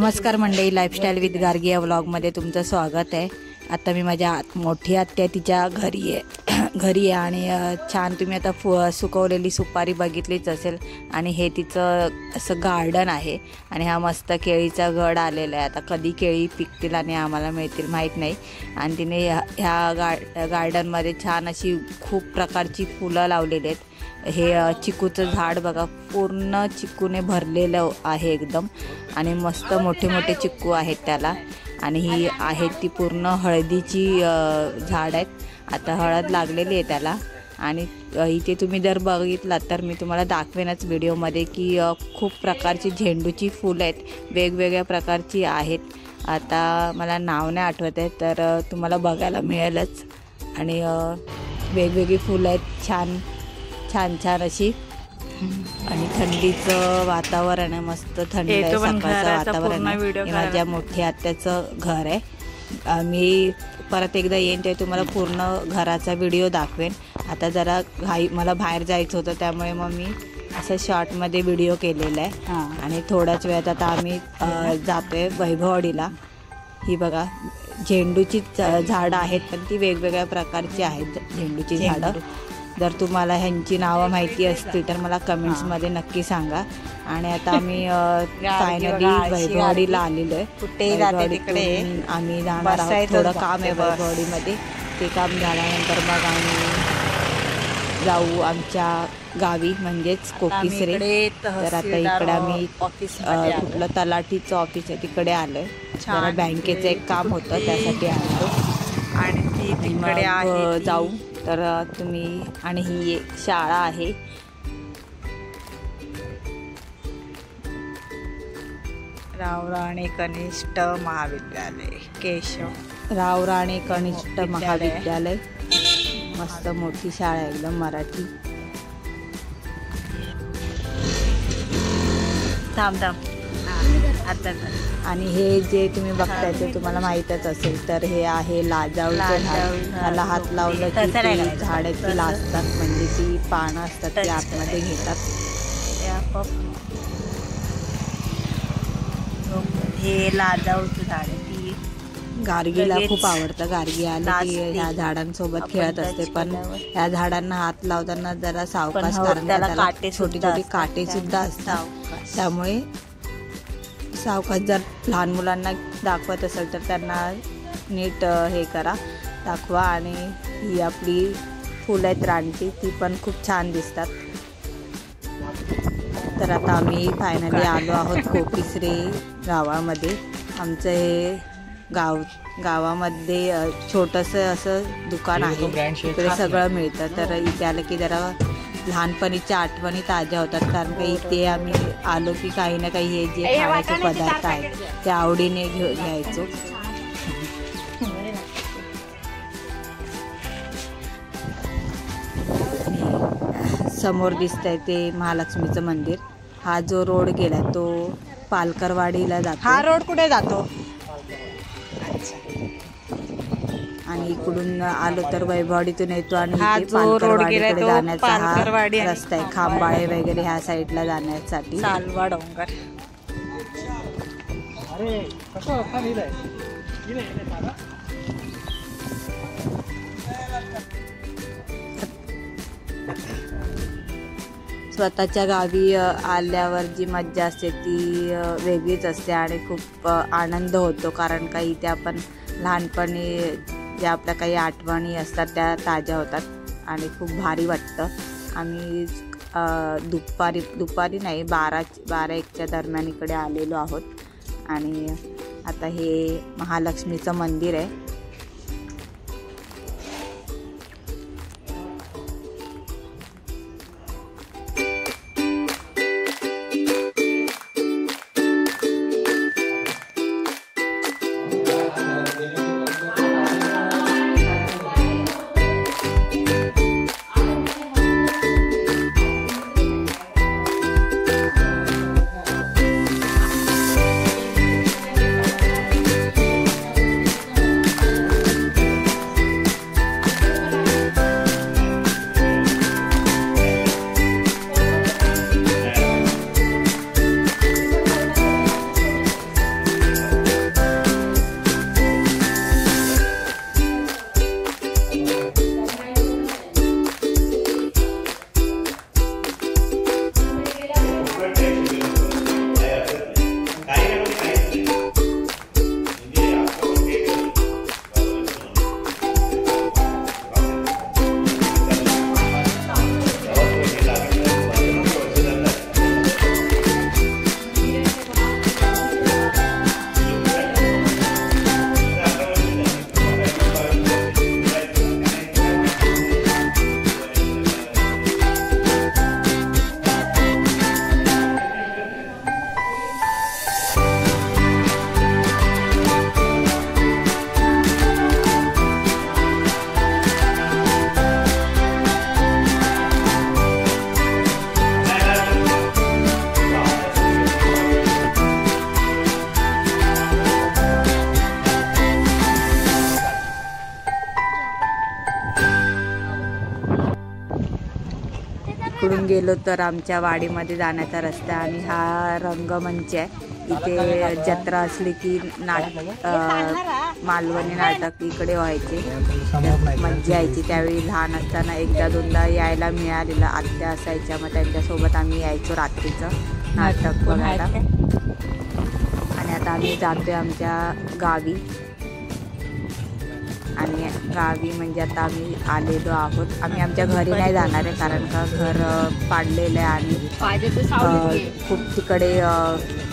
नमस्कार मंडळी, lifestyle with Gargi या व्लॉगमध्ये तुमचं स्वागत आहे। आता मी माझ्या मोठी आत्या तिच्या घरी आहे आणि छान तुम्ही आता सुकवलेली सुपारी बघितलीच असेल। आणि हे तिचं असं गार्डन आहे आणि हा मस्त केळीचा घड आलेला आहे। आता कधी केळी पिकतील आणि आम्हाला मिळतील माहीत नाही। आणि तिने ह्या गार्डनमध्ये छान अशी खूप प्रकारची फुलं लावलेली आहेत। हे चिकूचं झाड बघा, पूर्ण चिकूने भरलेलं आहे एकदम, आणि मस्त मोठे मोठे चिक्कू आहेत त्याला। आणि ही आहेत ती पूर्ण हळदीची झाड आहेत। आता हळद लागलेली आहे त्याला। आणि इथे तुम्ही जर बघितलात तर मी तुम्हाला दाखवेनच व्हिडिओमध्ये की खूप प्रकारची झेंडूची फुलं आहेत, वेगवेगळ्या प्रकारची आहेत। आता मला नाव नाही आठवत आहे, तर तुम्हाला बघायला मिळेलच। आणि वेगवेगळी फुलं आहेत, छान छान छान अशी। आणि थंडीचं वातावरण आहे, मस्त थंड आहे, सकाळचं वातावरण आहे। माझ्या मोठ्या आत्याचं घर आहे। मी परत एकदा येईन ते तुम्हाला पूर्ण घराचा व्हिडिओ दाखवेन। आता जरा मला बाहेर जायचं होतं, त्यामुळे मग मी असं शॉर्टमध्ये व्हिडिओ केलेला आहे। आणि थोड्याच वेळात आता आम्ही जातोय वैभववाडीला। ही बघा झेंडूची झाडं आहेत, पण ती वेगवेगळ्या प्रकारची आहेत झेंडूची झाडं। जर तुम्हाला ह्यांची नावं माहिती असतील तर मला कमेंट्समध्ये नक्की सांगा। आणि आता आम्ही फायनली वैभववाडीला आलेलो आहे। कुठेही जाते तिकडे आम्ही जाणार आहोत, थोडं काम आहे वैभववाडीमध्ये। ते काम झाल्यानंतर मग आम्ही जाऊ आमच्या गावी, म्हणजेच कोकिसरे। तर आता इकडे आम्ही कुठलं तलाठीचं ऑफिस आहे तिकडे आलोय, जरा बँकेचं एक काम होतं त्यासाठी आलो। आणि ती तिकडे आहे, जाऊ तर तुम्ही। आणि ही एक शाळा आहे, रावराणे कनिष्ठ महाविद्यालय, केशव रावराणे कनिष्ठ महाविद्यालय। मस्त मोठी शाळा आहे एकदम, मराठी। थांब आता। आणि हे जे तुम्ही बघताय ते तुम्हाला माहीतच असेल, तर हे आहे लाजाळूचं झाड। त्याला हात लावलं की ती झाडाची लाजतात, म्हणजे ती पानं असतात ती आतमध्ये घेतात। हे लाजाळूचं झाड आहे, ती गार्गीला खूप आवडतं। गार्गी आली की ह्या झाडांसोबत खेळत असते, पण ह्या झाडांना हात लावताना जरा सावकाश, कारण त्याला छोटी छोटी काटे सुद्धा असतात, त्यामुळे सावकाश। जर लहान मुलांना दाखवत असेल तर त्यांना नीट हे करा, दाखवा। आणि ही आपली फुलं आहेत रानटी, ती पण खूप छान दिसतात। तर आता आम्ही फायनली आलो आहोत कोकिसरे गावामध्ये। आमचं हे गावामध्ये छोटंसं असं दुकान आहे, इकडे सगळं मिळतं। तर इथे आलं की जरा लहानपणीच्या आठवणी ताज्या होतात, कारण का इथे आम्ही आलो की काही ना काही हे जे खाण्याचे पदार्थ आहेत ते आवडीने घ्यायचो। समोर दिसतंय ते महालक्ष्मीचं मंदिर। हा जो रोड गेला तो पालकरवाडीला जातो। हा रोड कुठे जातो? आणि इकडून आलो तर वैभववाडीतून येतो, आणि पालकरवाडीकडे जाण्याचा हा रस्ता आहे, खांबाळे वगैरे ह्या साईडला जाण्यासाठी। सालवा डोंगर। स्वतःच्या गावी आल्यावर जी मज्जा असते ती वेगळीच असते, आणि खूप आनंद होतो, कारण का इथे आपण लहानपणी ज्या आपल्या काही आठवणी असतात त्या ताज्या होतात आणि खूप भारी वाटतं। आम्ही दुपारी नाही, 12-1च्या दरम्यान इकडे आलेलो आहोत। आणि आता हे महालक्ष्मीचं मंदिर आहे। इकडून गेलो तर आमच्या वाडीमध्ये जाण्याचा रस्ता आणि हा रंगमंच आहे. इथे जत्रा असली की मालवणी नाटक इकडे व्हायचे. मज्जा यायची. त्यावेळी लहान असताना एकदा दोनदा यायला मिळालेलं. आत्या असायच्या, मग त्यांच्यासोबत आम्ही यायचो रात्रीचं नाटक बघायला. आणि आता आम्ही जातोय आमच्या गावी. आणि गावी म्हणजे आता आम्ही आलेलो आहोत. आम्ही आमच्या घरी नाही जाणार आहे कारण का घर पाडलेलं आहे आणि खूप तिकडे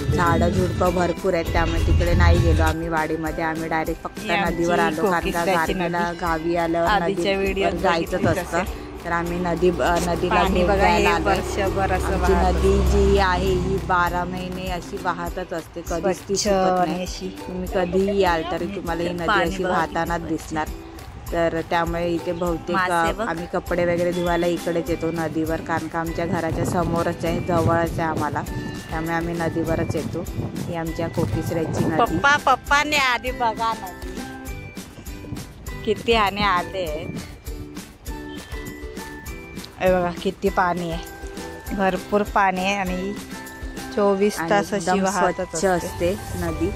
झाडं झुडपं भरपूर आहेत, त्यामुळे तिकडे नाही गेलो आम्ही वाडीमध्ये. आम्ही डायरेक्ट फक्त नदीवर आलो कारण का गावी आल्यावर नदीवर जायचंच असतं. तर आम्ही नदीला आमची नदी जी आहे ही 12 महिने अशी वाहतच असते, कधीच ती सुकत नाही. तुम्ही कधीही याल तरी तुम्हाला ही नदी अशी वाहतानाच दिसणार. तर त्यामुळे इथे बहुतेक आम्ही कपडे वगैरे धुवायला इकडेच येतो नदीवर, कारण का आमच्या घराच्या समोरच आहे, जवळच आहे आम्हाला, त्यामुळे आम्ही नदीवरच येतो. ही आमच्या कोकिसऱ्याची नदी. पप्पाने आधी बघा नदी किती आणि आले आहेत. बघा किती पाणी आहे, भरपूर पाणी आहे आणि 24 तास अशी वाहतच असते नदी.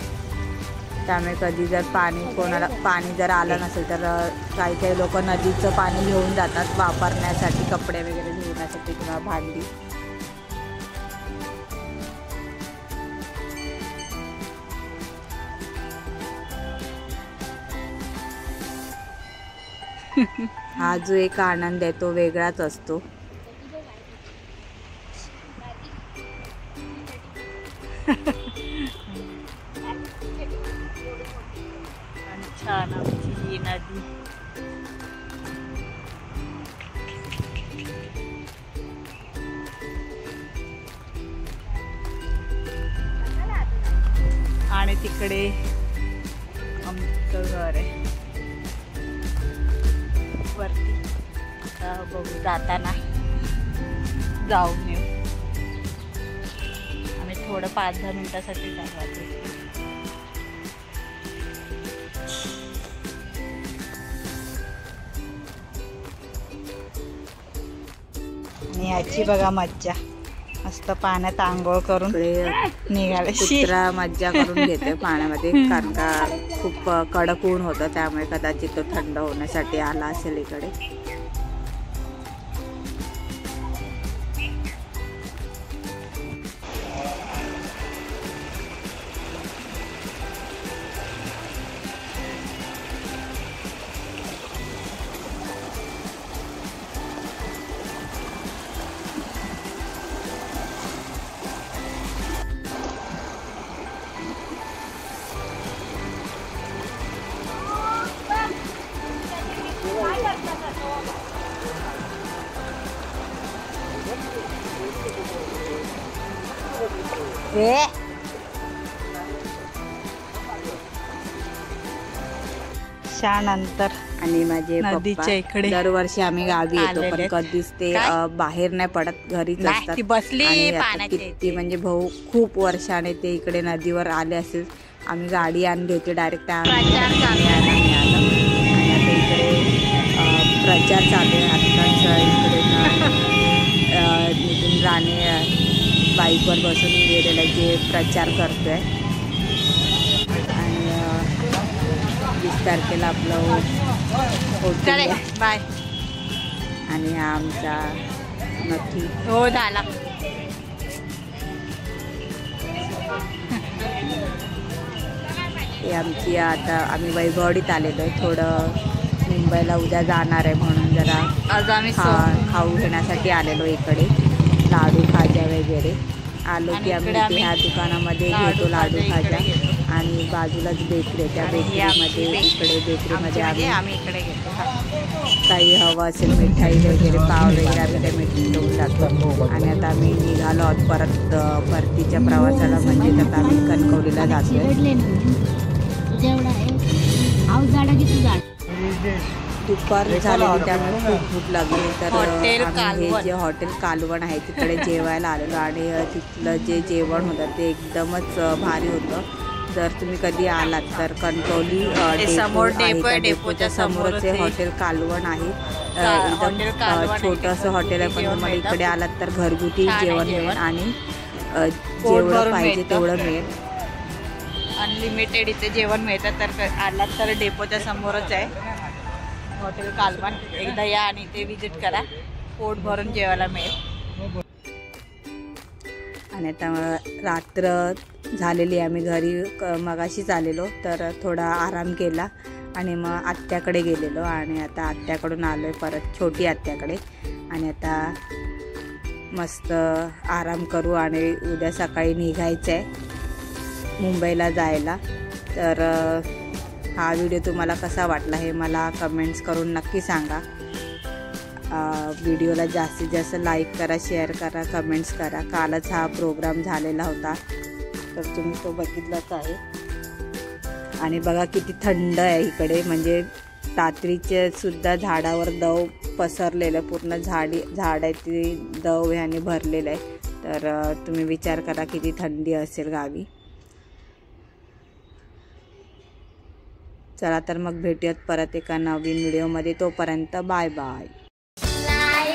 त्यामुळे कधी जर कोणाला पाणी जर आलं नसेल तर काही काही लोक नदीचं पाणी घेऊन जातात वापरण्यासाठी, कपडे वगैरे धुण्यासाठी किंवा भांडी. हा जो एक आनंद आहे तो वेगळाच असतो. छान आमची ही नदी. आणि तिकडे आमचं घर आहे वरती. आता बघू जाताना जाऊन येऊ आम्ही. थोडं 5-10 मिनिटासाठी जायचं. आणि याची बघा मज्जा, मस्त पाण्यात आंघोळ करून निघाले. कुत्रा मज्जा करून घेते पाण्यामध्ये कारण का खूप कडक ऊन होतं, त्यामुळे कदाचित तो थंड होण्यासाठी आला असेल इकडे. शानंतर आणि माझे नदीच्या इकडे दरवर्षी आम्ही गावी येतो, पण कधीच ते बाहेर नाही पडत, घरीच असतात. किती म्हणजे भाऊ खूप वर्षाने ते इकडे नदीवर आले असेल. आम्ही गाडी आणली होती डायरेक्ट आणि आता इकडे प्रचार चालू आहे. आत्ताच इकडे नितीन राणे बाईकवर बसून गेलेला जे प्रचार करतोय. आणि 20 तारखेला आपलं होतं बाय. आणि हा आमचा नथी हो झाला. हे आमची आता आम्ही वैभवडीत आलेलो आहे. थोडं मुंबईला उद्या जाणार आहे म्हणून जरा आज आम्ही खाऊ घेण्यासाठी आलेलो इकडे. लाडू खाजा वगैरे आलो की आम्ही ह्या दुकानामध्ये घेतो लाडू खाजा. आणि बाजूलाच बेकरी, त्या बेकरीमध्ये इकडे बेकरीमध्ये आम्ही इकडे घेतो. काही हवं असेल मिठाई वगैरे पाव वगैरे आम्ही त्या मिठाई घेऊन जातो. आणि आता आम्ही निघालो आहोत परतीच्या प्रवासाला, म्हणजे आता आम्ही कणकवलीला जातोय. दुपार झालेली त्यामुळे खूप भूक लागली. तर आम्ही हे जे हॉटेल कालवण आहे तिकडे जेवायला आलेलो. आणि तिथलं जे जेवण होतं ते एकदमच भारी होतं. जर तुम्ही कधी आलात तर कणकवली डेपोच्या समोरच हे हॉटेल कालवण आहे. एकदम छोटंसं हॉटेल आहे, पण तुम्हाला इकडे आलात तर घरगुती जेवण मिळेल आणि जेवढं पाहिजे तेवढं मिळेल. अनलिमिटेड इथे जेवण मिळतं. तर आलात तर डेपोच्या समोरच आहे हॉटेल कालवण. एकदा या आणि इथे विजिट करा, पोट भरून जेवायला मिळेल. आणि आता रात्र झालेली आहे, आम्ही घरी मगाशीच आलेलो तर थोडा आराम केला आणि मग आत्याकडे गेलेलो आणि आता आत्याकडून आलो आहे परत छोटी आत्याकडे. आणि आता मस्त आराम करू आणि उद्या सकाळी निघायचं आहे मुंबईला जायला. तर हा व्हिडिओ तुम्हाला कसा वाटला हे मला कमेंट्स करून नक्की सांगा. व्हिडिओला जास्तीत जास्त लाईक करा, शेअर करा, कमेंट्स करा. कालच हा प्रोग्राम झालेला होता तर तुम्ही तो बघितलाच आहे. आणि बघा किती थंड आहे इकडे, म्हणजे रात्रीचे सुद्धा झाडावर दव पसरलेलं, पूर्ण झाड आहे ती दव ह्याने भरलेलं आहे. तर तुम्ही विचार करा किती थंडी असेल गावी. चला तर मग भेटूयात परत एका नवीन व्हिडिओमध्ये. तोपर्यंत bye bye.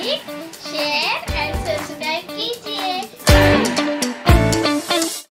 Like, share and subscribe.